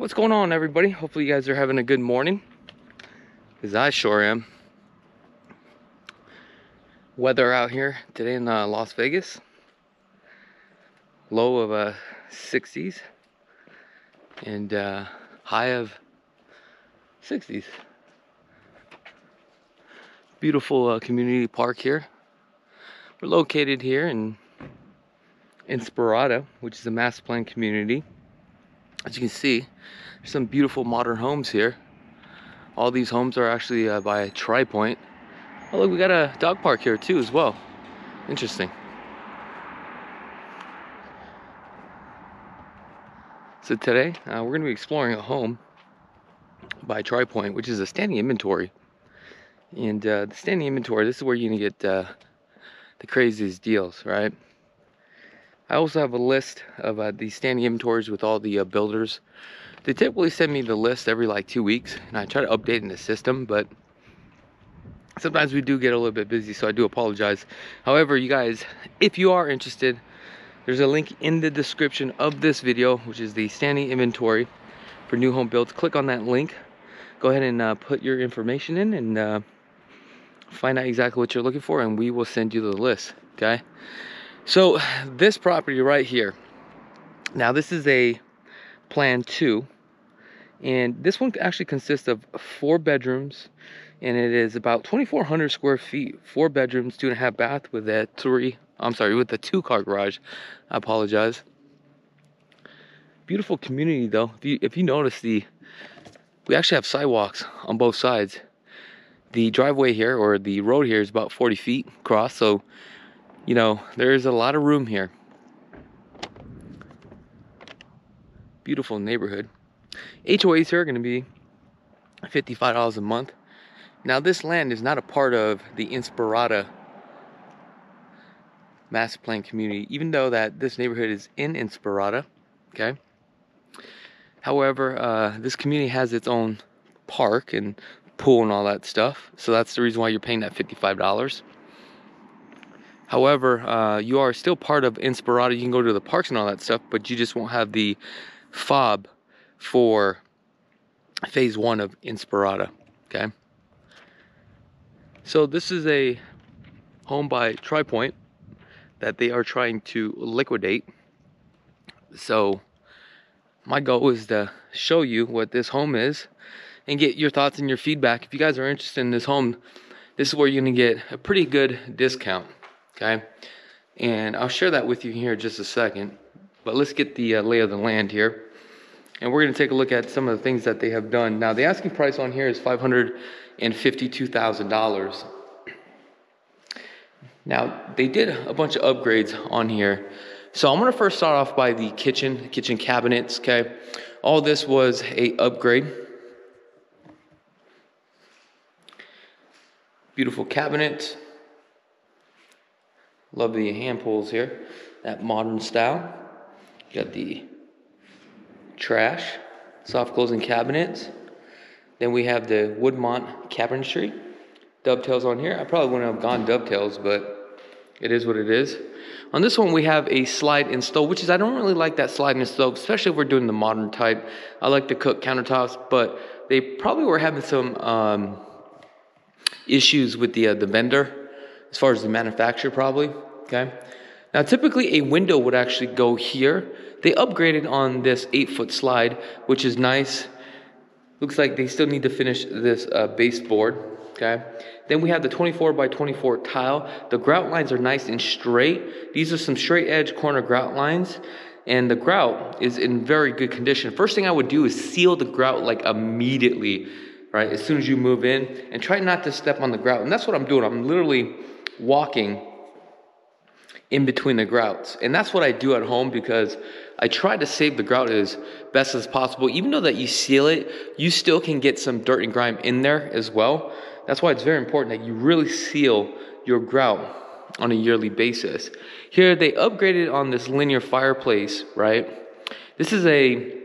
What's going on, everybody? Hopefully you guys are having a good morning, because I sure am. Weather out here today in Las Vegas, low of 60s and high of 60s. Beautiful community park here. We're located here in Inspirada, which is a master plan community. As you can see, there's some beautiful modern homes here. All these homes are actually by Tri-Point. Oh look, we got a dog park here too as well. Interesting. So today, we're going to be exploring a home by Tri-Point, which is a standing inventory. And the standing inventory, this is where you're going to get the craziest deals, right? I also have a list of the standing inventories with all the builders. They typically send me the list every like 2 weeks, and I try to update in the system, but sometimes we do get a little bit busy, so I do apologize. However, you guys, if you are interested, there's a link in the description of this video, which is the standing inventory for new home builds. Click on that link. Go ahead and put your information in and find out exactly what you're looking for, and we will send you the list, okay? So this property right here, now this is a plan 2, and this one actually consists of 4 bedrooms, and it is about 2,400 square feet, 4 bedrooms, 2.5 bath with a 2-car garage. I apologize. Beautiful community though. If you notice, we actually have sidewalks on both sides. The driveway here, or the road here, is about 40 feet across, so you know, there's a lot of room here. Beautiful neighborhood. HOAs here are going to be $55 a month. Now this land is not a part of the Inspirada master plan community, even though that this neighborhood is in Inspirada, okay? However, this community has its own park and pool and all that stuff, so that's the reason why you're paying that $55. However, you are still part of Inspirada. You can go to the parks and all that stuff, but you just won't have the fob for phase 1 of Inspirada, okay? So this is a home by Tri-Point that they are trying to liquidate. So my goal is to show you what this home is and get your thoughts and your feedback. If you guys are interested in this home, this is where you're gonna get a pretty good discount. Okay, and I'll share that with you here in just a second, but let's get the lay of the land here, and we're going to take a look at some of the things that they have done. Now the asking price on here is $552,000. Now they did a bunch of upgrades on here, so I'm going to first start off by the kitchen cabinets. Okay, all this was a upgrade. Beautiful cabinets. Love the hand pulls here, that modern style. Got the trash, soft closing cabinets. Then we have the Woodmont cabinetry. Dovetails on here. I probably wouldn't have gone dovetails, but it is what it is. On this one we have a slide and stove, which is, I don't really like that slide and stove, especially if we're doing the modern type. I like to cook countertops, but they probably were having some issues with the vendor, as far as the manufacturer probably, okay? Now typically a window would actually go here. They upgraded on this 8-foot slide, which is nice. Looks like they still need to finish this baseboard, okay? Then we have the 24 by 24 tile. The grout lines are nice and straight. These are some straight edge corner grout lines, and the grout is in very good condition. First thing I would do is seal the grout like immediately, right? As soon as you move in, and try not to step on the grout. And that's what I'm doing. I'm literally walking in between the grouts, and that's what I do at home, because I try to save the grout as best as possible. Even though that you seal it, you still can get some dirt and grime in there as well. That's why it's very important that you really seal your grout on a yearly basis. Here they upgraded on this linear fireplace, right? This is a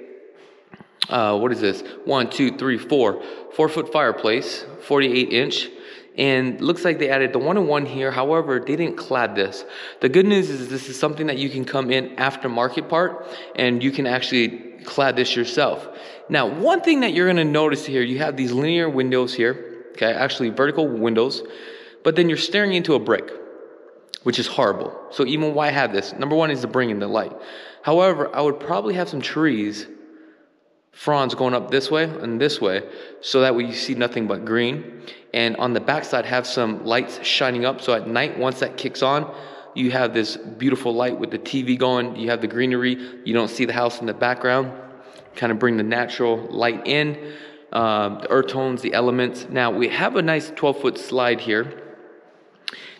what is this? 4 4-foot fireplace, 48 inch. and looks like they added the 1-in-1 here. However, they didn't clad this. The good news is this is something that you can come in aftermarket part, and you can actually clad this yourself. Now, one thing that you're going to notice here, you have these linear windows here, okay, actually vertical windows, but then you're staring into a brick, which is horrible. So even why have this? Number one is to bring in the light. However, I would probably have some trees, fronds going up this way and this way, so that way you see nothing but green. And on the back side, have some lights shining up, so at night, once that kicks on, you have this beautiful light with the TV going, you have the greenery, you don't see the house in the background, kind of bring the natural light in, the earth tones, the elements. Now, we have a nice 12-foot slide here.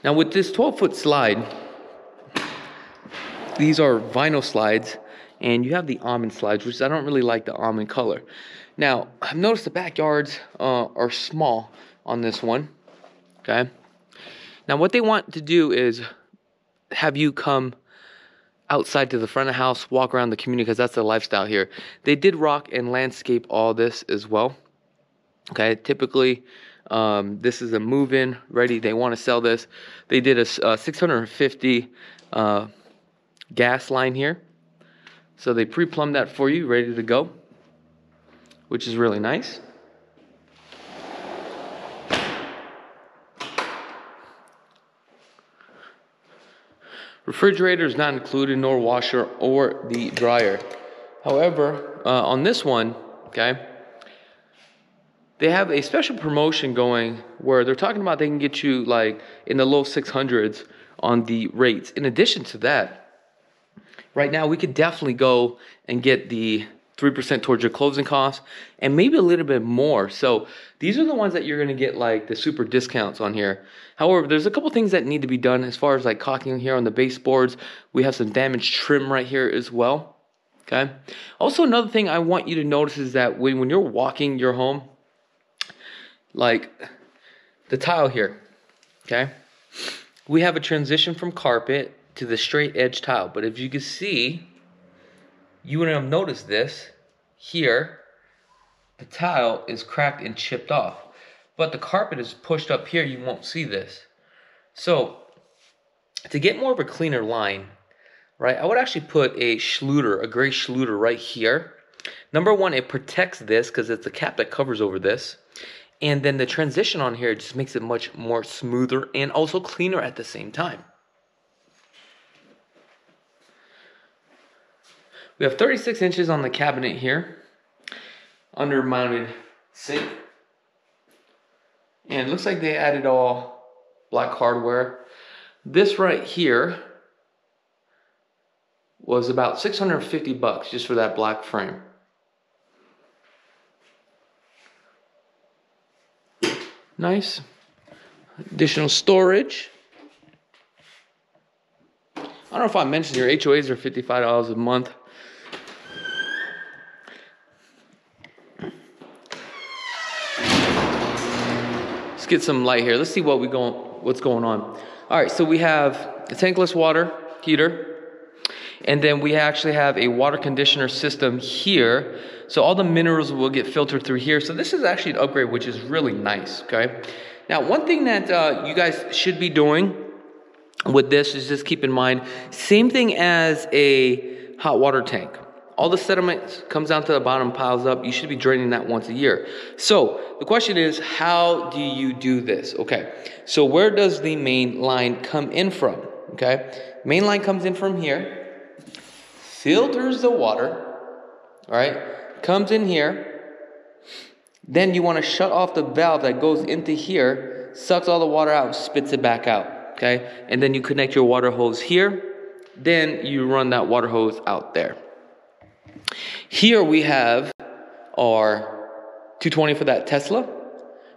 Now, with this 12-foot slide, these are vinyl slides, and you have the almond slides, which I don't really like the almond color. Now, I've noticed the backyards are small on this one, okay? Now, what they want to do is have you come outside to the front of the house, walk around the community, because that's the lifestyle here. They did rock and landscape all this as well, okay? Typically, this is a move-in ready. They want to sell this. They did a 650 gas line here. So they pre-plumbed that for you, ready to go, which is really nice. Refrigerator is not included, nor washer or the dryer. However, on this one, okay, they have a special promotion going where they're talking about they can get you like in the low 600s on the rates. In addition to that, right now, we could definitely go and get the 3% towards your closing costs and maybe a little bit more. So these are the ones that you're going to get like the super discounts on here. However, there's a couple things that need to be done as far as like caulking here on the baseboards. We have some damaged trim right here as well. Okay. Also, another thing I want you to notice is that when you're walking your home, like the tile here, okay, we have a transition from carpet to the straight edge tile. But if you can see, you wouldn't have noticed this here. The tile is cracked and chipped off, but the carpet is pushed up here. You won't see this. So to get more of a cleaner line, right, I would actually put a Schluter, a gray Schluter right here. Number one, it protects this because it's a cap that covers over this. And then the transition on here just makes it much more smoother and also cleaner at the same time. We have 36 inches on the cabinet here, under mounted sink. And it looks like they added all black hardware. This right here was about $650 just for that black frame. Nice. Additional storage. I don't know if I mentioned your HOAs are $55 a month. Let's get some light here. Let's see what's going on. All right, so we have a tankless water heater, and then we actually have a water conditioner system here. So all the minerals will get filtered through here. So this is actually an upgrade, which is really nice, okay? Now, one thing that you guys should be doing with this is just keep in mind, same thing as a hot water tank. All the sediment comes down to the bottom, piles up. You should be draining that once a year. So the question is, how do you do this? Okay, so where does the main line come in from? Okay, main line comes in from here, filters the water, all right, comes in here. Then you want to shut off the valve that goes into here, sucks all the water out, spits it back out, okay? And then you connect your water hose here. Then you run that water hose out there. Here we have our 220 for that Tesla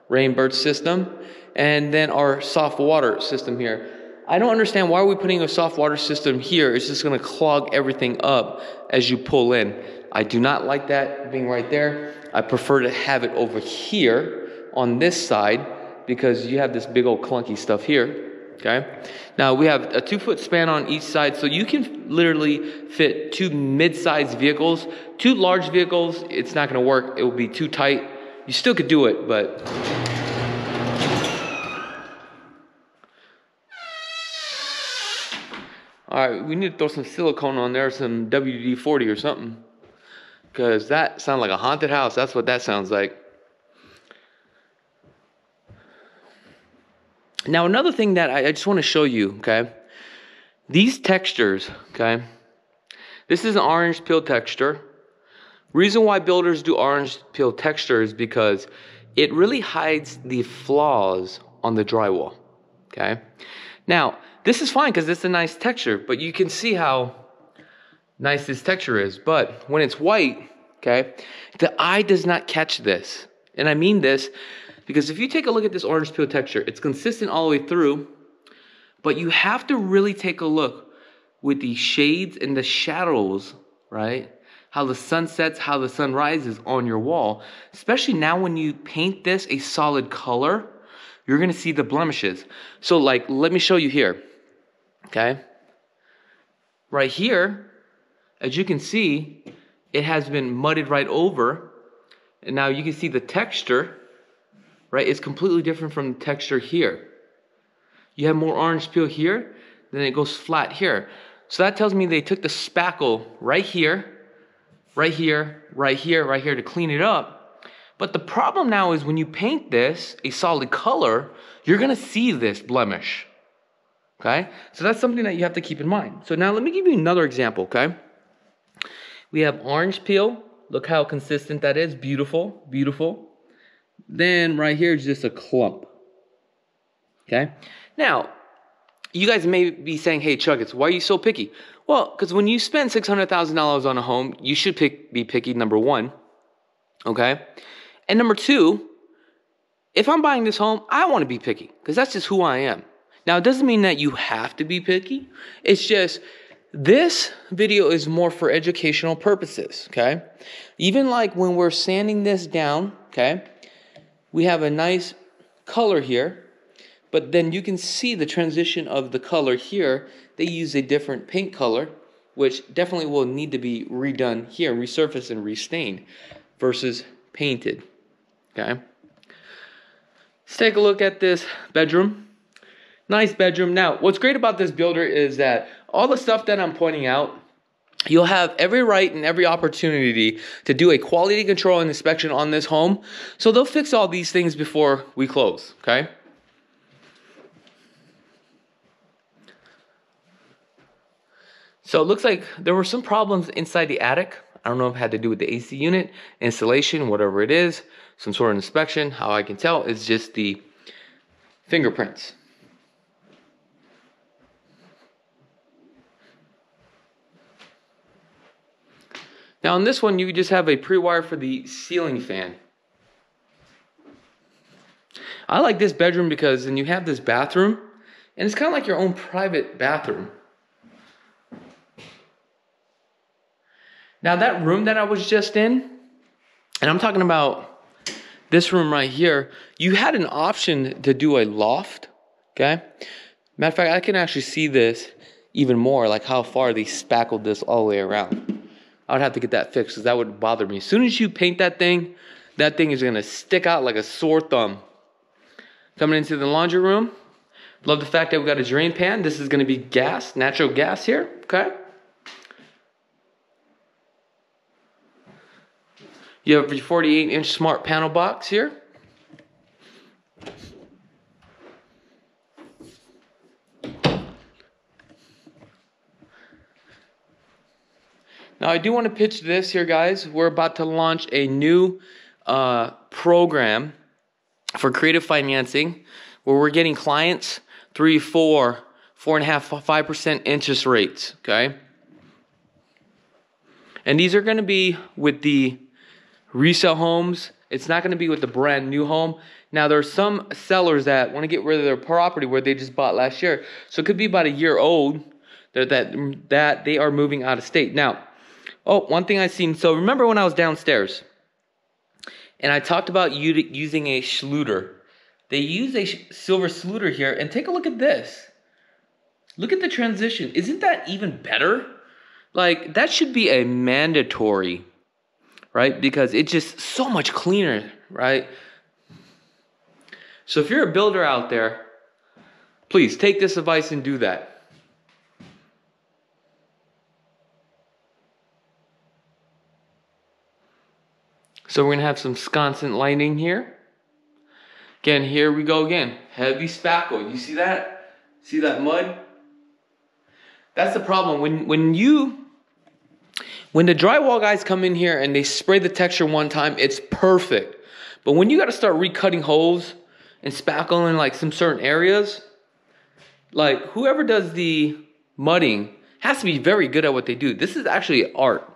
Rainbird system, and then our soft water system here. I don't understand why are we putting a soft water system here. It's just going to clog everything up as you pull in. I do not like that being right there. I prefer to have it over here on this side because you have this big old clunky stuff here. Okay. Now we have a 2-foot span on each side, so you can literally fit 2 mid-sized vehicles. 2 large vehicles, it's not going to work. It will be too tight. You still could do it, but All right, we need to throw some silicone on there, some WD-40 or something. Because that sounds like a haunted house. That's what that sounds like. Now, another thing that I just want to show you, okay? These textures, okay? This is an orange peel texture. Reason why builders do orange peel texture is because it really hides the flaws on the drywall, okay? Now, this is fine because it's a nice texture, but you can see how nice this texture is. But when it's white, okay, the eye does not catch this. And I mean this because if you take a look at this orange peel texture, it's consistent all the way through, but you have to really take a look with the shades and the shadows, right? How the sun sets, how the sun rises on your wall. Especially now when you paint this a solid color, you're gonna see the blemishes. So like, let me show you here, okay? Right here, as you can see, it has been mudded right over. And now you can see the texture, right? It's completely different from the texture here. You have more orange peel here, then it goes flat here. So that tells me they took the spackle right here, right here, right here, right here to clean it up. But the problem now is when you paint this a solid color, you're gonna see this blemish, okay? So that's something that you have to keep in mind. So now let me give you another example, okay? We have orange peel. Look how consistent that is. Beautiful, beautiful. Then right here is just a clump, okay? Now, you guys may be saying, hey, Chakits, why are you so picky? Well, because when you spend $600,000 on a home, you should be picky, number one, okay? And number two, if I'm buying this home, I want to be picky because that's just who I am. Now, it doesn't mean that you have to be picky. It's just this video is more for educational purposes, okay? Even like when we're sanding this down, okay, we have a nice color here, but then you can see the transition of the color here. They use a different paint color, which definitely will need to be redone here, resurfaced and restained versus painted, okay? Let's take a look at this bedroom. Nice bedroom. Now, what's great about this builder is that all the stuff that I'm pointing out, you'll have every right and every opportunity to do a quality control and inspection on this home. So they'll fix all these things before we close, okay? So it looks like there were some problems inside the attic. I don't know if it had to do with the AC unit, installation, whatever it is, some sort of inspection. How I can tell is just the fingerprints. Now on this one, you just have a pre-wire for the ceiling fan. I like this bedroom because then you have this bathroom, and it's kind of like your own private bathroom. Now that room that I was just in, and I'm talking about this room right here, you had an option to do a loft, okay? Matter of fact, I can actually see this even more, like how far they spackled this all the way around. I would have to get that fixed because that would bother me. As soon as you paint that thing is gonna stick out like a sore thumb. Coming into the laundry room, love the fact that we got a drain pan. This is gonna be gas, natural gas here, okay? You have your 48-inch smart panel box here. Now I do want to pitch this here, guys. We're about to launch a new program for creative financing where we're getting clients 3, 4, 4.5%, 5% interest rates, okay? And these are going to be with the resale homes. It's not going to be with the brand new home. Now there's some sellers that want to get rid of their property where they just bought last year. So it could be about a year old that they are moving out of state. Now, oh, one thing I've seen. So remember when I was downstairs and I talked about using a Schluter. They use a silver Schluter here, and take a look at this. Look at the transition. Isn't that even better? Like, that should be a mandatory, right? Because it's just so much cleaner, right? So if you're a builder out there, please take this advice and do that. So we're gonna have some sconset lighting here. Again, here we go again. Heavy spackle. You see that? See that mud? That's the problem. When the drywall guys come in here and they spray the texture one time, it's perfect. But when you got to start recutting holes and spackling like some certain areas, like whoever does the mudding has to be very good at what they do. This is actually art.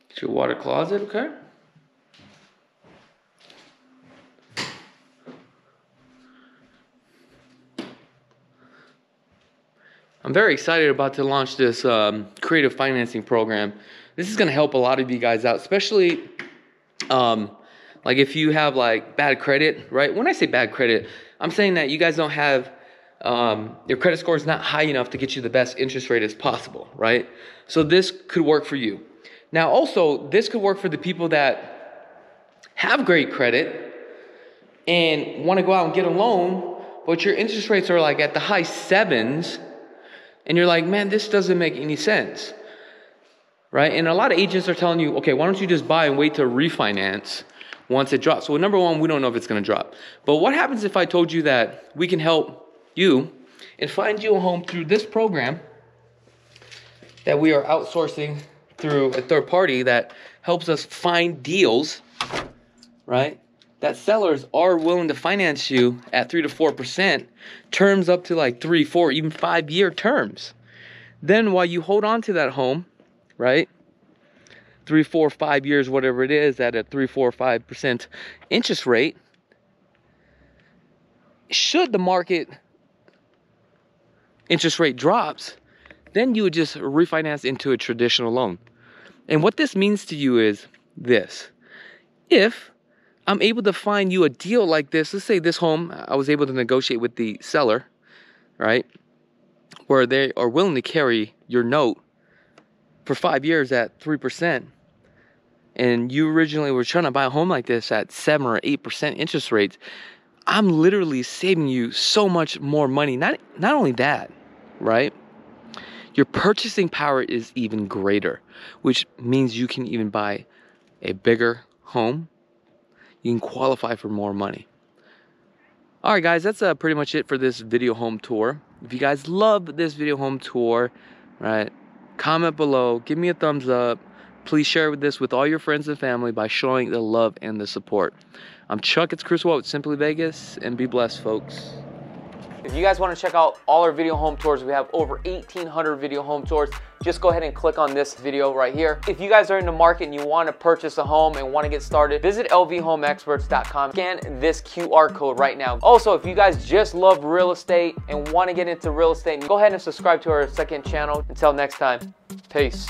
Get your water closet, okay? I'm very excited about to launch this creative financing program. This is going to help a lot of you guys out, especially like if you have like bad credit, right? When I say bad credit, I'm saying that you guys don't have, your credit score is not high enough to get you the best interest rate as possible, right? So this could work for you. Now also, this could work for the people that have great credit and want to go out and get a loan, but your interest rates are like at the high 7s. And you're like, man, this doesn't make any sense, right? And a lot of agents are telling you, okay, why don't you just buy and wait to refinance once it drops? Well, number one, we don't know if it's going to drop. But what happens if I told you that we can help you and find you a home through this program that we are outsourcing through a third party that helps us find deals, right? That sellers are willing to finance you at 3 to 4%, terms up to like 3, 4, even 5-year terms. Then while you hold on to that home, right, 3, 4, 5 years, whatever it is, at a 3, 4, 5% interest rate, should the market interest rate drops, then you would just refinance into a traditional loan. And what this means to you is this: if I'm able to find you a deal like this. Let's say this home, I was able to negotiate with the seller, right? Where they are willing to carry your note for 5 years at 3%. And you originally were trying to buy a home like this at 7 or 8% interest rates. I'm literally saving you so much more money. Not only that, right? Your purchasing power is even greater, which means you can even buy a bigger home. You can qualify for more money. All right, guys, that's pretty much it for this video home tour. If you guys love this video home tour, right, comment below, give me a thumbs up. Please share this with all your friends and family by showing the love and the support. I'm Chakits Krulsawat with Simply Vegas, and be blessed, folks. If you guys want to check out all our video home tours, we have over 1,800 video home tours. Just go ahead and click on this video right here. If you guys are in the market and you want to purchase a home and want to get started, visit lvhomeexperts.com. Scan this QR code right now. Also, if you guys just love real estate and want to get into real estate, go ahead and subscribe to our second channel. Until next time, peace.